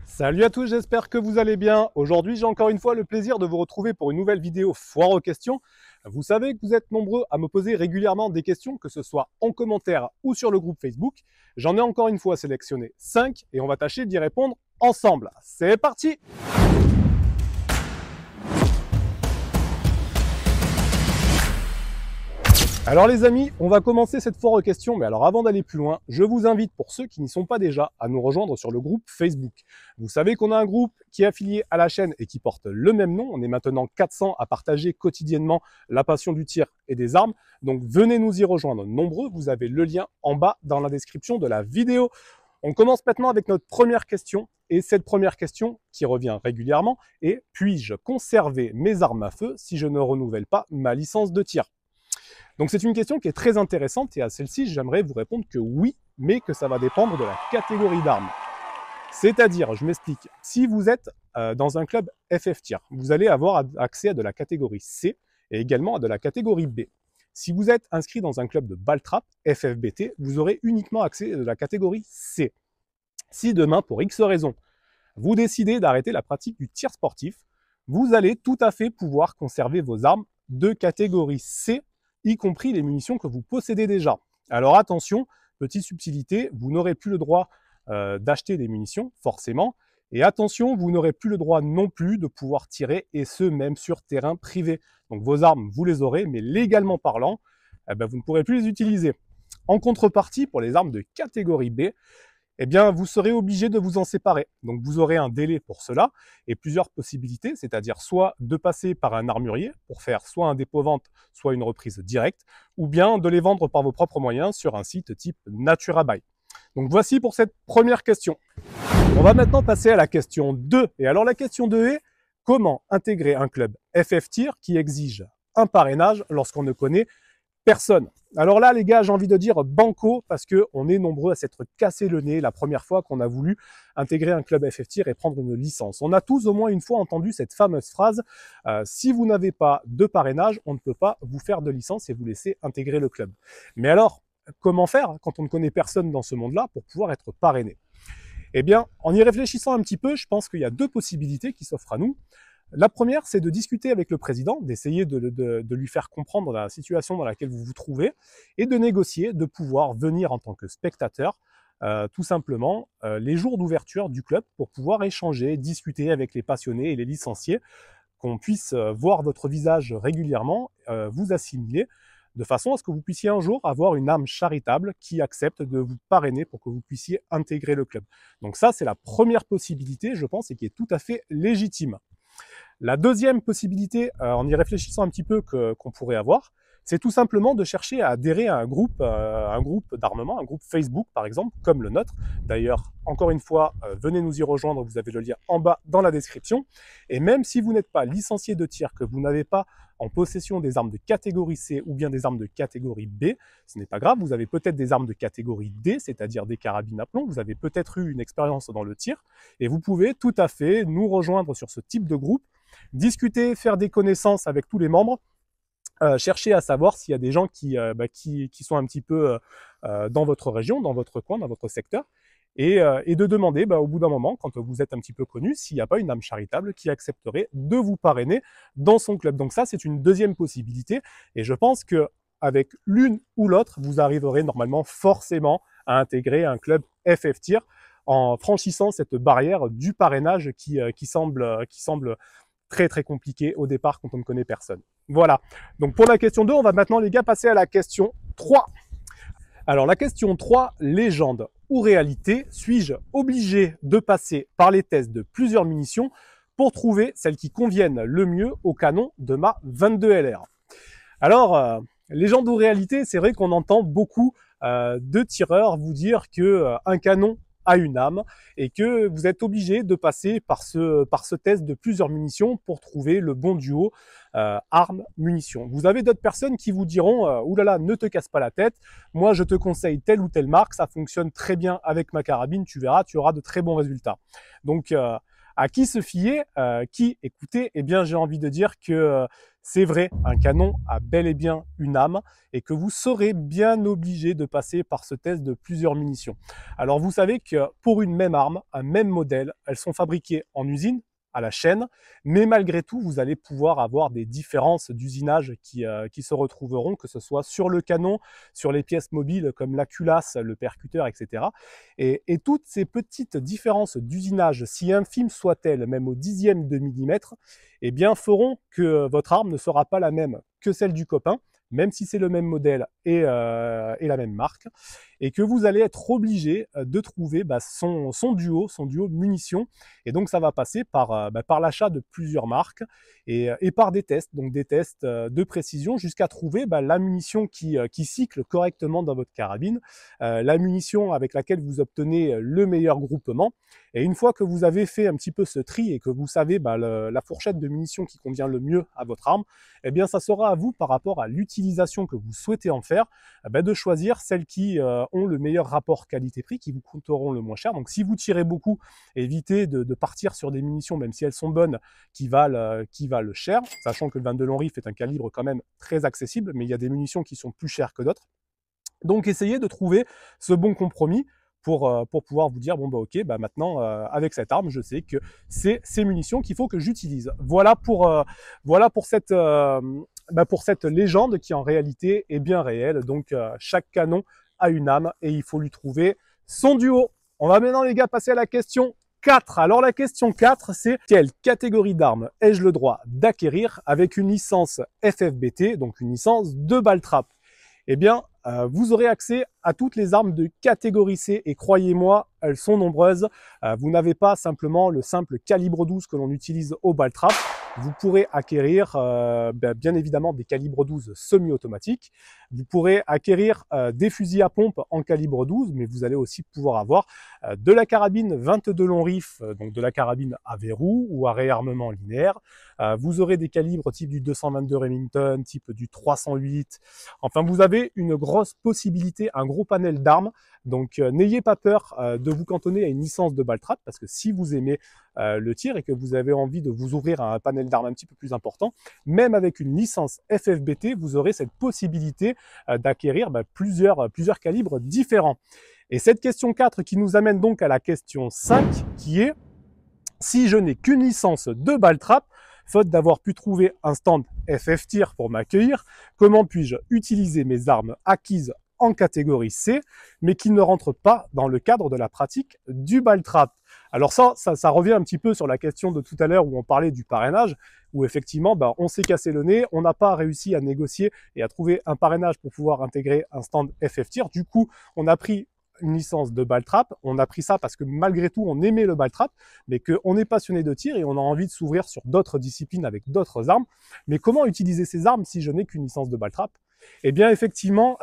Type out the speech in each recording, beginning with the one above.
Salut à tous, j'espère que vous allez bien. Aujourd'hui, j'ai encore une fois le plaisir de vous retrouver pour une nouvelle vidéo foire aux questions. Vous savez que vous êtes nombreux à me poser régulièrement des questions, que ce soit en commentaire ou sur le groupe Facebook. J'en ai encore une fois sélectionné 5 et on va tâcher d'y répondre ensemble. C'est parti! Alors les amis, on va commencer cette foire aux questions, mais alors avant d'aller plus loin, je vous invite pour ceux qui n'y sont pas déjà à nous rejoindre sur le groupe Facebook. Vous savez qu'on a un groupe qui est affilié à la chaîne et qui porte le même nom. On est maintenant 400 à partager quotidiennement la passion du tir et des armes. Donc venez nous y rejoindre nombreux, vous avez le lien en bas dans la description de la vidéo. On commence maintenant avec notre première question. Et cette première question, qui revient régulièrement, est « Puis-je conserver mes armes à feu si je ne renouvelle pas ma licence de tir ?» Donc c'est une question qui est très intéressante et à celle-ci, j'aimerais vous répondre que oui, mais que ça va dépendre de la catégorie d'armes. C'est-à-dire, je m'explique, si vous êtes dans un club FF Tir, vous allez avoir accès à de la catégorie C et également à de la catégorie B. Si vous êtes inscrit dans un club de ball trap, FFBT, vous aurez uniquement accès à de la catégorie C. Si demain, pour X raison, vous décidez d'arrêter la pratique du tir sportif, vous allez tout à fait pouvoir conserver vos armes de catégorie C, y compris les munitions que vous possédez déjà. Alors attention, petite subtilité, vous n'aurez plus le droit d'acheter des munitions, forcément. Et attention, vous n'aurez plus le droit non plus de pouvoir tirer, et ce, même sur terrain privé. Donc vos armes, vous les aurez, mais légalement parlant, vous ne pourrez plus les utiliser. En contrepartie, pour les armes de catégorie B, eh bien, vous serez obligé de vous en séparer. Donc, vous aurez un délai pour cela et plusieurs possibilités, c'est-à-dire soit de passer par un armurier pour faire soit un dépôt-vente, soit une reprise directe, ou bien de les vendre par vos propres moyens sur un site type NaturaBuy. Donc, voici pour cette première question. On va maintenant passer à la question 2. Et alors, la question 2 est comment intégrer un club FF Tir qui exige un parrainage lorsqu'on ne connaît personne? Alors là, les gars, j'ai envie de dire banco parce que on est nombreux à s'être cassé le nez la première fois qu'on a voulu intégrer un club FF Tir et prendre une licence. On a tous au moins une fois entendu cette fameuse phrase si vous n'avez pas de parrainage, on ne peut pas vous faire de licence et vous laisser intégrer le club. Mais alors, comment faire quand on ne connaît personne dans ce monde-là pour pouvoir être parrainé? Eh bien, en y réfléchissant un petit peu, je pense qu'il y a deux possibilités qui s'offrent à nous. La première, c'est de discuter avec le président, d'essayer de lui faire comprendre la situation dans laquelle vous vous trouvez et de négocier, de pouvoir venir en tant que spectateur, tout simplement, les jours d'ouverture du club pour pouvoir échanger, discuter avec les passionnés et les licenciés, qu'on puisse voir votre visage régulièrement, vous assimiler, de façon à ce que vous puissiez un jour avoir une âme charitable qui accepte de vous parrainer pour que vous puissiez intégrer le club. Donc ça, c'est la première possibilité, je pense, et qui est tout à fait légitime. La deuxième possibilité, en y réfléchissant un petit peu qu'on pourrait avoir, c'est tout simplement de chercher à adhérer à un groupe d'armement, un groupe Facebook par exemple, comme le nôtre. D'ailleurs, encore une fois, venez nous y rejoindre, vous avez le lien en bas dans la description. Et même si vous n'êtes pas licencié de tir, que vous n'avez pas en possession des armes de catégorie C ou bien des armes de catégorie B, ce n'est pas grave, vous avez peut-être des armes de catégorie D, c'est-à-dire des carabines à plomb, vous avez peut-être eu une expérience dans le tir, et vous pouvez tout à fait nous rejoindre sur ce type de groupe, discuter, faire des connaissances avec tous les membres, chercher à savoir s'il y a des gens qui sont un petit peu dans votre région, dans votre coin, dans votre secteur, et de demander au bout d'un moment, quand vous êtes un petit peu connu, s'il n'y a pas une âme charitable qui accepterait de vous parrainer dans son club. Donc ça, c'est une deuxième possibilité, et je pense que avec l'une ou l'autre, vous arriverez normalement forcément à intégrer un club FF Tir en franchissant cette barrière du parrainage qui semble très très compliqué au départ quand on ne connaît personne. Voilà, donc pour la question 2, on va maintenant les gars passer à la question 3. Alors la question 3, légende ou réalité, suis-je obligé de passer par les tests de plusieurs munitions pour trouver celles qui conviennent le mieux au canon de ma 22 LR? Alors, légende ou réalité, c'est vrai qu'on entend beaucoup de tireurs vous dire que un canon a une âme et que vous êtes obligé de passer par ce test de plusieurs munitions pour trouver le bon duo armes-munitions. Vous avez d'autres personnes qui vous diront oulala, ne te casse pas la tête, moi je te conseille telle ou telle marque, ça fonctionne très bien avec ma carabine, tu verras, tu auras de très bons résultats. Donc À qui se fier, qui écouter? Eh bien, j'ai envie de dire que c'est vrai, un canon a bel et bien une âme et que vous serez bien obligé de passer par ce test de plusieurs munitions. Alors, vous savez que pour une même arme, un même modèle, elles sont fabriquées en usine, à la chaîne, mais malgré tout, vous allez pouvoir avoir des différences d'usinage qui se retrouveront, que ce soit sur le canon, sur les pièces mobiles comme la culasse, le percuteur, etc. Et toutes ces petites différences d'usinage, si infimes soient-elles, même au dixième de millimètre, eh bien, feront que votre arme ne sera pas la même que celle du copain, même si c'est le même modèle et la même marque, et que vous allez être obligé de trouver son duo munitions. Et donc ça va passer par l'achat de plusieurs marques et par des tests, donc des tests de précision jusqu'à trouver la munition qui cycle correctement dans votre carabine, la munition avec laquelle vous obtenez le meilleur groupement. Et une fois que vous avez fait un petit peu ce tri et que vous savez la fourchette de munitions qui convient le mieux à votre arme, eh bien ça sera à vous, par rapport à l'utilisation que vous souhaitez en faire, de choisir celles qui ont le meilleur rapport qualité-prix, qui vous coûteront le moins cher. Donc si vous tirez beaucoup, évitez de partir sur des munitions, même si elles sont bonnes, qui valent cher, sachant que le 22 long rifle est un calibre quand même très accessible, mais il y a des munitions qui sont plus chères que d'autres. Donc essayez de trouver ce bon compromis pour pouvoir vous dire, bon ok, maintenant avec cette arme, je sais que c'est ces munitions qu'il faut que j'utilise. Voilà pour cette légende qui en réalité est bien réelle. Donc chaque canon a une âme et il faut lui trouver son duo. On va maintenant les gars passer à la question 4. Alors la question 4, c'est quelle catégorie d'armes ai-je le droit d'acquérir avec une licence FFBT, donc une licence de balle trap? Eh bien, vous aurez accès à toutes les armes de catégorie C et croyez-moi, elles sont nombreuses. Vous n'avez pas simplement le simple calibre 12 que l'on utilise au ball trap. Vous pourrez acquérir bien évidemment des calibres 12 semi-automatiques. Vous pourrez acquérir des fusils à pompe en calibre 12, mais vous allez aussi pouvoir avoir de la carabine 22 long rifle, donc de la carabine à verrou ou à réarmement linéaire. Vous aurez des calibres type du 222 Remington, type du 308. Enfin, vous avez une grosse possibilité, un gros panel d'armes. Donc, n'ayez pas peur de vous cantonner à une licence de balle trap, parce que si vous aimez le tir et que vous avez envie de vous ouvrir à un panel d'armes un petit peu plus important, même avec une licence FFBT, vous aurez cette possibilité d'acquérir plusieurs calibres différents. Et cette question 4 qui nous amène donc à la question 5, qui est: si je n'ai qu'une licence de balle trap, faute d'avoir pu trouver un stand FF tir pour m'accueillir, comment puis-je utiliser mes armes acquises en catégorie C, mais qui ne rentrent pas dans le cadre de la pratique du balle trap? Alors ça revient un petit peu sur la question de tout à l'heure où on parlait du parrainage, où effectivement on s'est cassé le nez, on n'a pas réussi à négocier et à trouver un parrainage pour pouvoir intégrer un stand FF tir. Du coup, on a pris une licence de balle trap. On a pris ça parce que malgré tout, on aimait le balle trap, mais qu'on est passionné de tir et on a envie de s'ouvrir sur d'autres disciplines avec d'autres armes. Mais comment utiliser ces armes si je n'ai qu'une licence de balle trap? Eh bien, effectivement,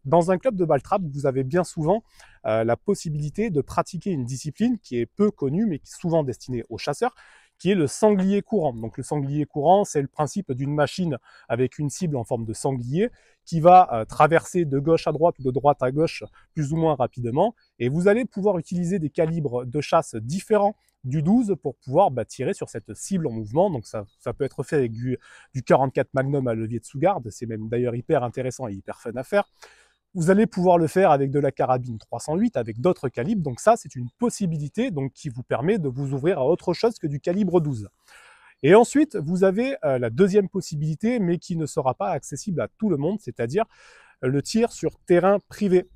dans un club de balle trap, vous avez bien souvent la possibilité de pratiquer une discipline qui est peu connue, mais qui est souvent destinée aux chasseurs, qui est le sanglier courant. Donc le sanglier courant, c'est le principe d'une machine avec une cible en forme de sanglier qui va traverser de gauche à droite ou de droite à gauche plus ou moins rapidement. Et vous allez pouvoir utiliser des calibres de chasse différents du 12 pour pouvoir tirer sur cette cible en mouvement. Donc ça peut être fait avec du 44 Magnum à levier de sous-garde. C'est même d'ailleurs hyper intéressant et hyper fun à faire. Vous allez pouvoir le faire avec de la carabine 308, avec d'autres calibres. Donc ça, c'est une possibilité donc, qui vous permet de vous ouvrir à autre chose que du calibre 12. Et ensuite, vous avez la deuxième possibilité, mais qui ne sera pas accessible à tout le monde, c'est-à-dire le tir sur terrain privé.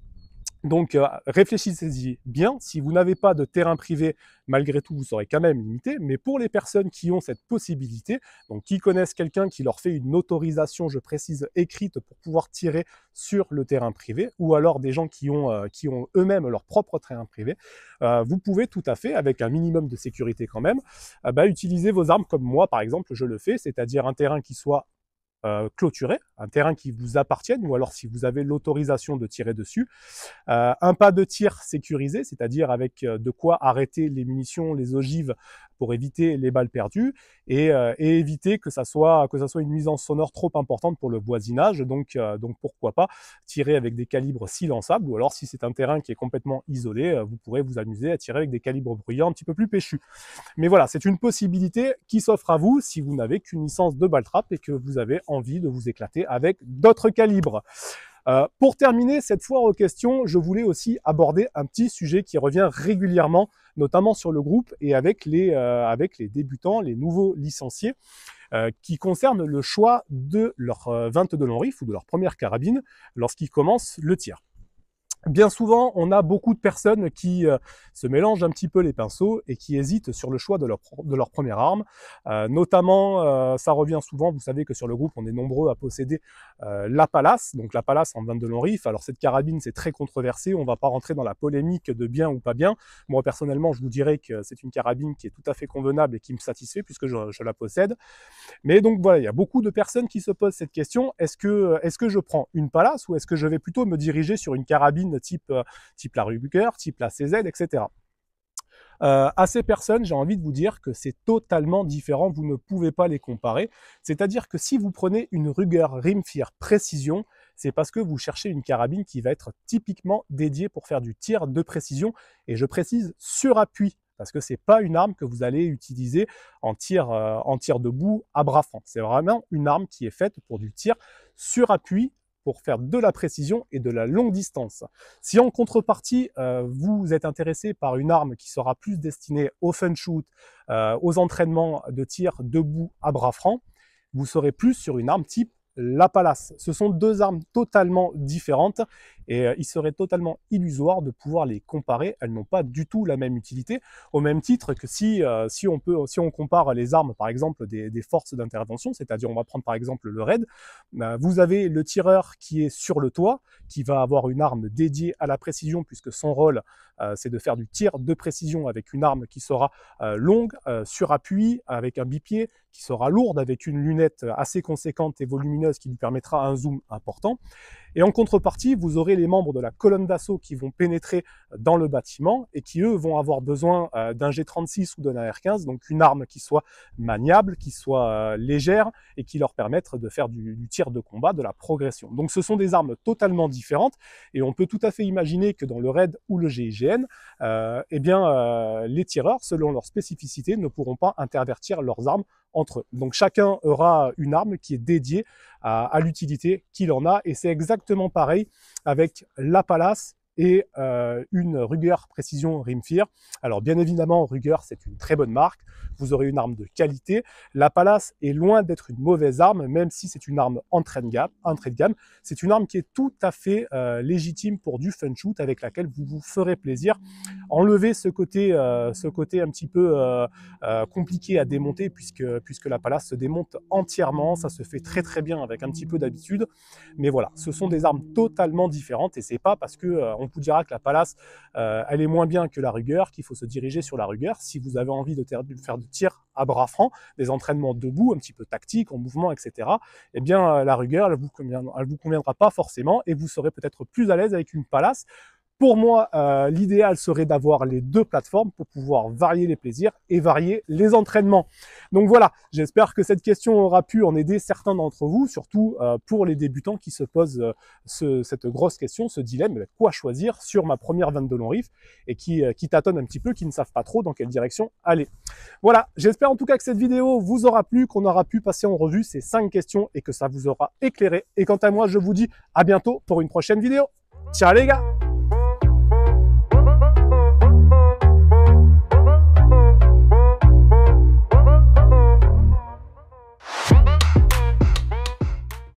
Donc réfléchissez-y bien, si vous n'avez pas de terrain privé, malgré tout vous serez quand même limité, mais pour les personnes qui ont cette possibilité, donc qui connaissent quelqu'un qui leur fait une autorisation, je précise, écrite pour pouvoir tirer sur le terrain privé, ou alors des gens qui ont eux-mêmes leur propre terrain privé, vous pouvez tout à fait, avec un minimum de sécurité quand même, utiliser vos armes comme moi par exemple je le fais, c'est-à-dire un terrain qui soit clôturé, un terrain qui vous appartienne, ou alors si vous avez l'autorisation de tirer dessus, un pas de tir sécurisé, c'est-à-dire avec de quoi arrêter les munitions, les ogives, pour éviter les balles perdues et éviter que ça soit une nuisance sonore trop importante pour le voisinage. Donc pourquoi pas tirer avec des calibres silençables, ou alors si c'est un terrain qui est complètement isolé, vous pourrez vous amuser à tirer avec des calibres bruyants un petit peu plus péchus. Mais voilà, c'est une possibilité qui s'offre à vous si vous n'avez qu'une licence de balle trap et que vous avez envie de vous éclater avec d'autres calibres. Pour terminer cette foire aux questions, je voulais aussi aborder un petit sujet qui revient régulièrement, notamment sur le groupe et avec les débutants, les nouveaux licenciés, qui concerne le choix de leur 22 long rifle ou de leur première carabine lorsqu'ils commencent le tir. Bien souvent, on a beaucoup de personnes qui se mélangent un petit peu les pinceaux et qui hésitent sur le choix de leur première arme. Notamment, ça revient souvent, vous savez que sur le groupe, on est nombreux à posséder la Pallas, donc la Pallas en 22 long rifle. Alors cette carabine, c'est très controversé, on ne va pas rentrer dans la polémique de bien ou pas bien. Moi, personnellement, je vous dirais que c'est une carabine qui est tout à fait convenable et qui me satisfait puisque je la possède. Mais donc voilà, il y a beaucoup de personnes qui se posent cette question, est-ce que je prends une Pallas ou est-ce que je vais plutôt me diriger sur une carabine type la Ruger, type la CZ, etc. À ces personnes, j'ai envie de vous dire que c'est totalement différent, vous ne pouvez pas les comparer. C'est-à-dire que si vous prenez une Ruger Rimfire Précision, c'est parce que vous cherchez une carabine qui va être typiquement dédiée pour faire du tir de précision, et je précise sur appui, parce que c'est pas une arme que vous allez utiliser en tir debout à bras francs. C'est vraiment une arme qui est faite pour du tir sur appui, pour faire de la précision et de la longue distance. Si en contrepartie, vous êtes intéressé par une arme qui sera plus destinée au fun shoot, aux entraînements de tir debout à bras francs, vous serez plus sur une arme type la Pallas. Ce sont deux armes totalement différentes et il serait totalement illusoire de pouvoir les comparer. Elles n'ont pas du tout la même utilité, au même titre que si on compare les armes, par exemple, des forces d'intervention, c'est-à-dire on va prendre par exemple le raid, vous avez le tireur qui est sur le toit, qui va avoir une arme dédiée à la précision, puisque son rôle, c'est de faire du tir de précision avec une arme qui sera longue, sur appui, avec un bipied, qui sera lourde, avec une lunette assez conséquente et volumineuse qui lui permettra un zoom important. Et en contrepartie, vous aurez les membres de la colonne d'assaut qui vont pénétrer dans le bâtiment et qui, eux, vont avoir besoin d'un G36 ou d'un AR-15, donc une arme qui soit maniable, qui soit légère et qui leur permette de faire du tir de combat, de la progression. Donc ce sont des armes totalement différentes et on peut tout à fait imaginer que dans le RAID ou le GIGN, les tireurs, selon leurs spécificités, ne pourront pas intervertir leurs armes entre eux. Donc chacun aura une arme qui est dédiée à l'utilité qu'il en a, et c'est exactement pareil avec la Pallas et une Ruger Précision Rimfire. Alors bien évidemment, Ruger, c'est une très bonne marque, vous aurez une arme de qualité. La Pallas est loin d'être une mauvaise arme, même si c'est une arme entrée de gamme. C'est une arme qui est tout à fait légitime pour du fun shoot, avec laquelle vous vous ferez plaisir. Enlevez ce côté un petit peu compliqué à démonter, puisque la Pallas se démonte entièrement, ça se fait très très bien avec un petit peu d'habitude. Mais voilà, ce sont des armes totalement différentes, et c'est pas parce que on vous dira que la Pallas elle est moins bien que la Ruger qu'il faut se diriger sur la Ruger. Si vous avez envie de faire du tir à bras francs, des entraînements debout, un petit peu tactique, en mouvement, etc., eh bien la Ruger, elle vous conviendra pas forcément, et vous serez peut-être plus à l'aise avec une Pallas. Pour moi, l'idéal serait d'avoir les deux plateformes pour pouvoir varier les plaisirs et varier les entraînements. Donc voilà, j'espère que cette question aura pu en aider certains d'entre vous, surtout pour les débutants qui se posent cette grosse question, ce dilemme, quoi choisir sur ma première 22 long rifle, et qui tâtonnent un petit peu, qui ne savent pas trop dans quelle direction aller. Voilà, j'espère en tout cas que cette vidéo vous aura plu, qu'on aura pu passer en revue ces 5 questions et que ça vous aura éclairé. Et quant à moi, je vous dis à bientôt pour une prochaine vidéo. Ciao les gars!